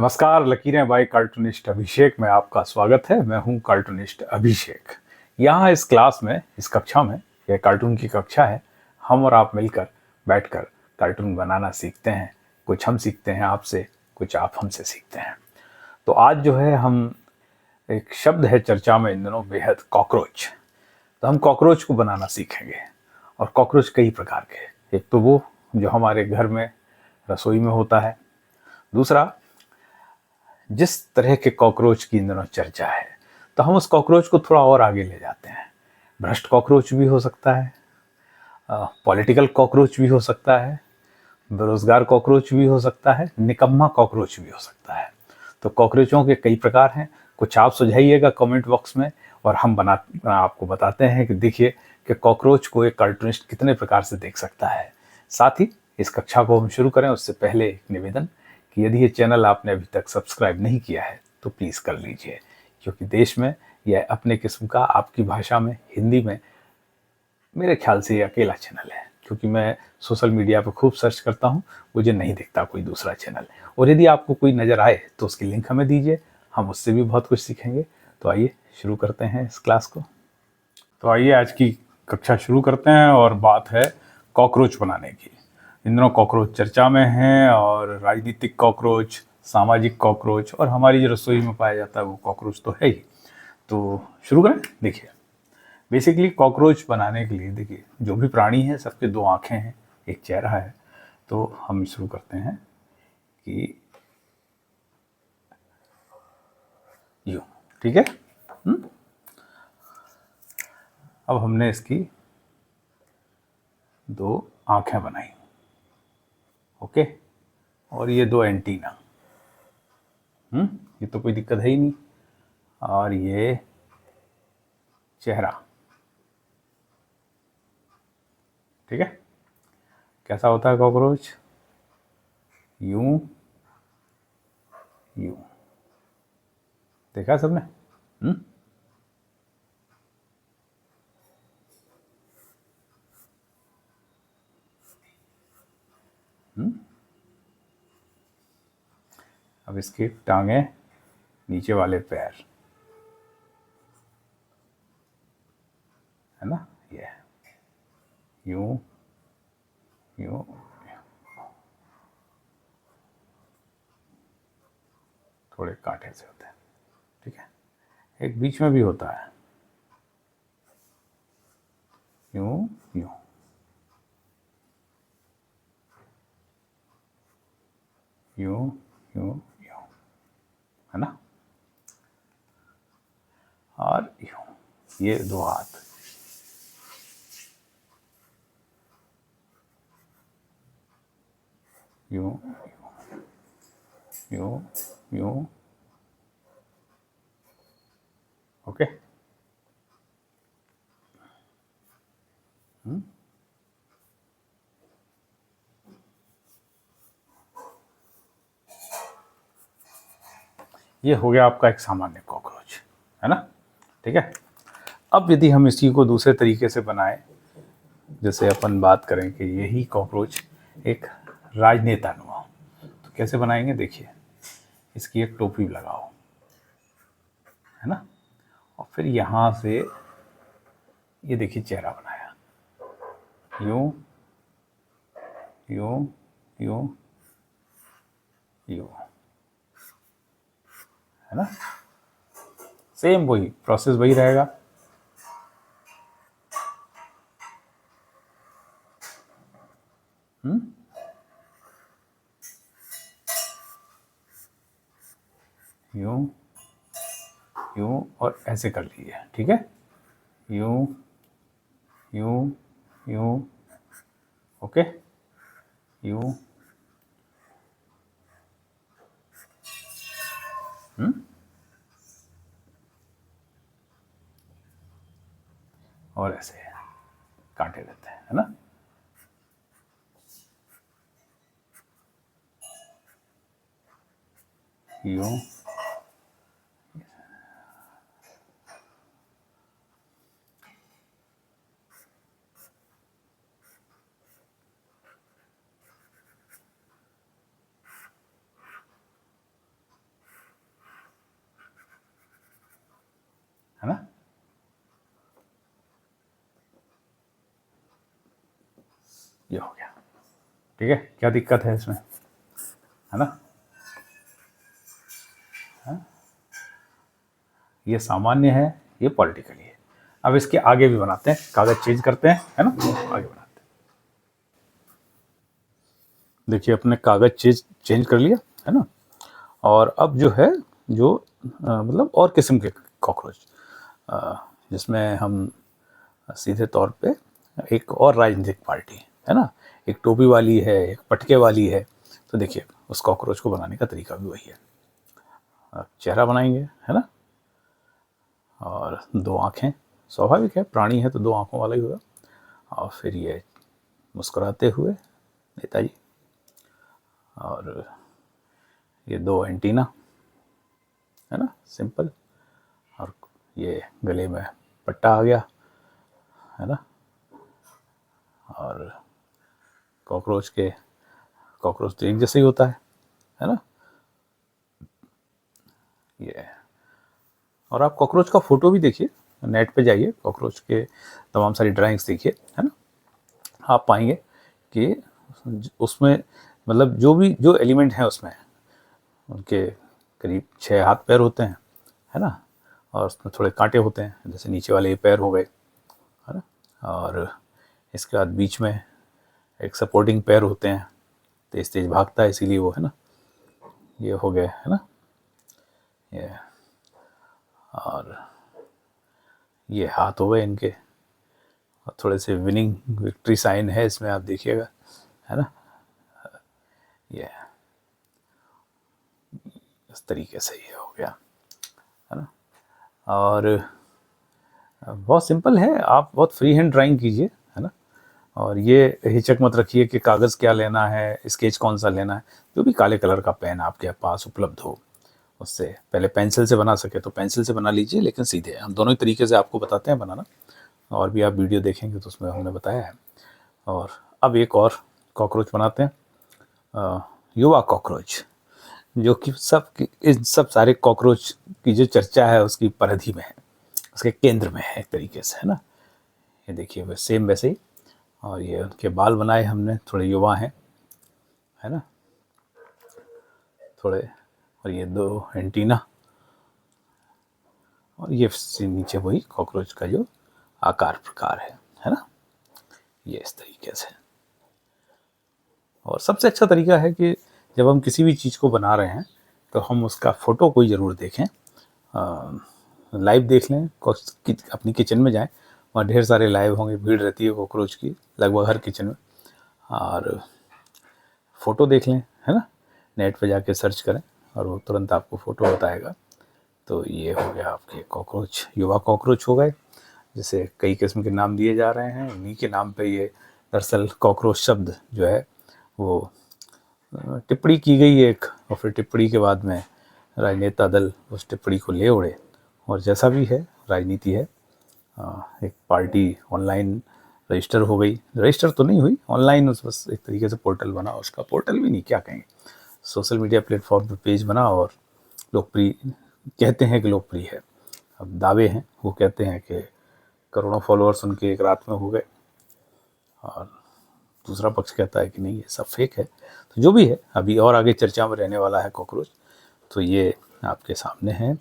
नमस्कार, लकीरें bye cartoonist अभिषेक में आपका स्वागत है। मैं हूं कार्टूनिस्ट अभिषेक। यहाँ इस क्लास में, इस कक्षा में, यह कार्टून की कक्षा है। हम और आप मिलकर बैठकर कार्टून बनाना सीखते हैं। कुछ हम सीखते हैं आपसे, कुछ आप हमसे सीखते हैं। तो आज जो है हम एक शब्द है चर्चा में इन दिनों बेहद, कॉकरोच। तो हम कॉकरोच को बनाना सीखेंगे। और कॉकरोच कई प्रकार के। एक तो वो जो हमारे घर में रसोई में होता है। दूसरा, जिस तरह के कॉकरोच की इन दिनों चर्चा है, तो हम उस कॉकरोच को थोड़ा और आगे ले जाते हैं। भ्रष्ट कॉकरोच भी हो सकता है, पॉलिटिकल कॉकरोच भी हो सकता है, बेरोजगार कॉकरोच भी हो सकता है, निकम्मा कॉकरोच भी हो सकता है। तो कॉकरोचों के कई प्रकार हैं। कुछ आप सुझाइएगा कमेंट बॉक्स में, और हम आपको बताते हैं कि देखिए कि कॉकरोच को एक कार्टूनिस्ट कितने प्रकार से देख सकता है। साथ ही इस कक्षा को हम शुरू करें उससे पहले एक निवेदन कि यदि ये चैनल आपने अभी तक सब्सक्राइब नहीं किया है तो प्लीज़ कर लीजिए, क्योंकि देश में यह अपने किस्म का, आपकी भाषा में, हिंदी में, मेरे ख्याल से ये अकेला चैनल है। क्योंकि मैं सोशल मीडिया पर खूब सर्च करता हूँ, मुझे नहीं दिखता कोई दूसरा चैनल। और यदि आपको कोई नज़र आए तो उसकी लिंक हमें दीजिए, हम उससे भी बहुत कुछ सीखेंगे। तो आइए शुरू करते हैं इस क्लास को। तो आइए आज की कक्षा शुरू करते हैं, और बात है कॉकरोच बनाने की। इन दिनों कॉकरोच चर्चा में हैं, और राजनीतिक कॉकरोच, सामाजिक कॉकरोच, और हमारी जो रसोई में पाया जाता है वो कॉकरोच तो है ही। तो शुरू करें। देखिए, बेसिकली कॉकरोच बनाने के लिए, देखिए, जो भी प्राणी है सबके दो आंखें हैं, एक चेहरा है। तो हम शुरू करते हैं कि यूँ, ठीक है। अब हमने इसकी दो आंखें बनाई, ओके। और ये दो एंटीना, ये तो कोई दिक्कत है ही नहीं। और ये चेहरा, ठीक है। कैसा होता है कॉकरोच? यूं यूं। देखा सबने? अब इसकी टांगे, नीचे वाले पैर, है ना, ये यूं यूं। थोड़े कांटे से होते हैं, ठीक है। एक बीच में भी होता है, यूं यूं, यूं यूं यूं, है ना। और यूं, ये दो हाथ, यूं यूं यूं, ओके। ये हो गया आपका एक सामान्य कॉकरोच, है ना, ठीक है। अब यदि हम इसी को दूसरे तरीके से बनाएं, जैसे अपन बात करें कि यही कॉकरोच एक राजनेता नुमा हो, तो कैसे बनाएंगे? देखिए, इसकी एक टोपी लगाओ, है ना। और फिर यहाँ से ये देखिए चेहरा बनाया, यूं यूं यूं यूं, है ना। सेम वही प्रोसेस वही रहेगा। यूं यूं, और ऐसे कर लीजिए, ठीक है। यूं यूं यूं, ओके। यूं, और ऐसे कांटे देते हैं, है ना। यूं, है ना। ये हो गया, ठीक है। क्या दिक्कत है इसमें, है ना। ये सामान्य है, ये पॉलिटिकली है। अब इसके आगे भी बनाते हैं, कागज चेंज करते हैं, है ना, आगे बनाते हैं। देखिए अपने कागज चेंज कर लिया, है ना। और अब जो है, जो मतलब और किस्म के कॉकरोच, जिसमें हम सीधे तौर पे एक और राजनीतिक पार्टी, है ना, एक टोपी वाली है, एक पटके वाली है। तो देखिए उस कॉकरोच को बनाने का तरीका भी वही है। चेहरा बनाएंगे, है ना, और दो आँखें, स्वाभाविक है, प्राणी है तो दो आँखों वाला ही होगा। और फिर ये मुस्कुराते हुए नेताजी, और ये दो एंटीना, है ना, सिंपल। और ये गले में पट्टा आ गया, है ना। और कॉकरोच तो एक जैसे ही होता है ना। ये, और आप कॉकरोच का फोटो भी देखिए, नेट पे जाइए, कॉकरोच के तमाम सारी ड्राइंग्स देखिए, है ना। आप पाएंगे कि उसमें मतलब जो एलिमेंट हैं उसमें, उनके करीब 6 हाथ पैर होते हैं, है ना। और उसमें थोड़े कांटे होते हैं, जैसे नीचे वाले ये पैर हो गए, है ना। और इसके बाद बीच में एक सपोर्टिंग पैर होते हैं, तेज तेज भागता है इसीलिए वो, है ना। ये हो गए, है ना, ये। और ये हाथ हो गए इनके, और थोड़े से विनिंग विक्ट्री साइन है इसमें, आप देखिएगा, है ना। ये इस तरीके से ये हो गया, है ना। और बहुत सिंपल है, आप बहुत फ्री हैंड ड्राइंग कीजिए, है ना। और ये हिचक मत रखिए कि कागज़ क्या लेना है, स्केच कौन सा लेना है। जो भी काले कलर का पेन आपके पास उपलब्ध हो, उससे पहले पेंसिल से बना सके तो पेंसिल से बना लीजिए, लेकिन सीधे हम दोनों ही तरीके से आपको बताते हैं बनाना। और भी आप वीडियो देखेंगे तो उसमें हमने बताया है। और अब एक और कॉकरोच बनाते हैं, युवा कॉकरोच, जो कि इन सब सारे कॉकरोच की जो चर्चा है उसकी परिधि में है, उसके केंद्र में है एक तरीके से, है ना। ये देखिए वो सेम वैसे ही। और ये उनके बाल बनाए हमने, थोड़े युवा हैं, है ना, थोड़े। और ये दो एंटीना, और ये नीचे वही कॉकरोच का जो आकार प्रकार है ना, ये इस तरीके से। और सबसे अच्छा तरीका है कि जब हम किसी भी चीज़ को बना रहे हैं तो हम उसका फ़ोटो कोई ज़रूर देखें, लाइव देख लें, अपनी किचन में जाएं, वहाँ ढेर सारे लाइव होंगे, भीड़ रहती है कॉकरोच की लगभग हर किचन में। और फ़ोटो देख लें, है ना, नेट पे जाके सर्च करें और वो तुरंत आपको फ़ोटो बताएगा। तो ये हो गया आपके कॉकरोच, युवा कॉकरोच हो गए, जिसे कई किस्म के नाम दिए जा रहे हैं। उन्हीं के नाम पे ये दरअसल कॉकरोच शब्द जो है वो टिप्पणी की गई एक, और फिर टिप्पणी के बाद में राजनेता दल उस टिप्पणी को ले उड़े। और जैसा भी है, राजनीति है, एक पार्टी ऑनलाइन रजिस्टर हो गई, रजिस्टर तो नहीं हुई, ऑनलाइन उस बस एक तरीके से पोर्टल बना, उसका पोर्टल भी नहीं क्या कहेंगे, सोशल मीडिया प्लेटफॉर्म पे पेज बना, और लोकप्रिय कहते हैं कि लोकप्रिय है। अब दावे हैं, वो कहते हैं कि करोड़ों फॉलोअर्स उनके एक रात में हो गए, और दूसरा पक्ष कहता है कि नहीं ये सब फेक है। तो जो भी है, अभी और आगे चर्चा में रहने वाला है कॉकरोच। तो ये आपके सामने है,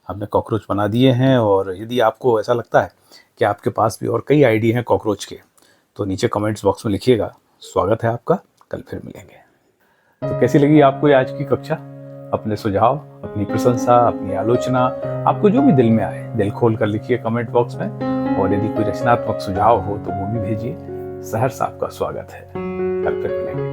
आपने कॉकरोच बना दिए हैं। और यदि आपको ऐसा लगता है कि आपके पास भी और कई आइडिया हैं कॉकरोच के, तो नीचे कमेंट्स बॉक्स में लिखिएगा। स्वागत है आपका, कल फिर मिलेंगे। तो कैसी लगी आपको ये आज की कक्षा? अपने सुझाव, अपनी प्रशंसा, अपनी आलोचना, आपको जो भी दिल में आए, दिल खोल कर लिखिए कमेंट बॉक्स में। और यदि कोई रचनात्मक सुझाव हो तो वो भी भेजिए। सहर्ष आपका स्वागत है, कल फिर मिलेंगे।